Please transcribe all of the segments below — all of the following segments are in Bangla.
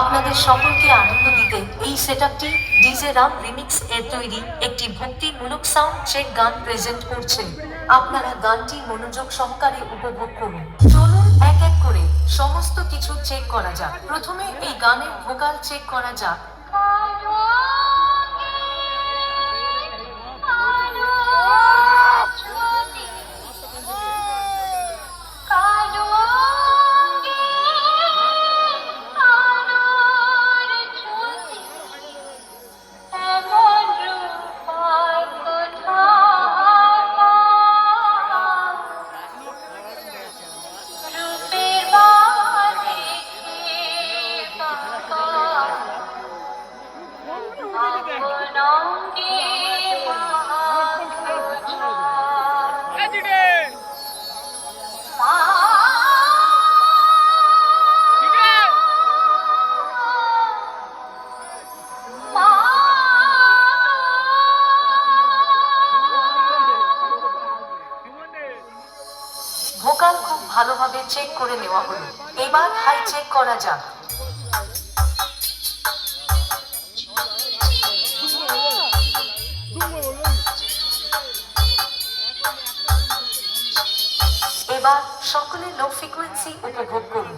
আপনাদের সকলকে আনন্দ দিতে এই সেটআপটি ডিজে রাম রিমিক্স এর তৈরি একটি ভক্তিমূলক সাউন্ড চেক গান প্রেজেন্ট করছে। আপনারা গানটি মনোযোগ সহকারে উপভোগ করুন। চলুন এক এক করে সমস্ত কিছু চেক করা যাক। প্রথমে এই গানের ভোকাল চেক করা যাক। ভোকাল খুব ভালোভাবে চেক করে নেওয়া হলো। এবার হাই চেক করা যাক। এবার সকলে লো ফ্রিকোয়েন্সি উপভোগ করুন।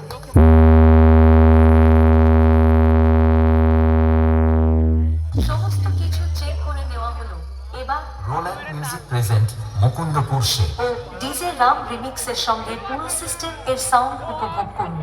সমস্ত কিছু চেক করে নেওয়া হলো। এবার রোলার মিউজিক প্রেজেন্ট মুকুন্দপুর সে ও ডিজে রাম রিমিক্সের সঙ্গে পুরো সিস্টেম এর সাউন্ড উপভোগ করুন।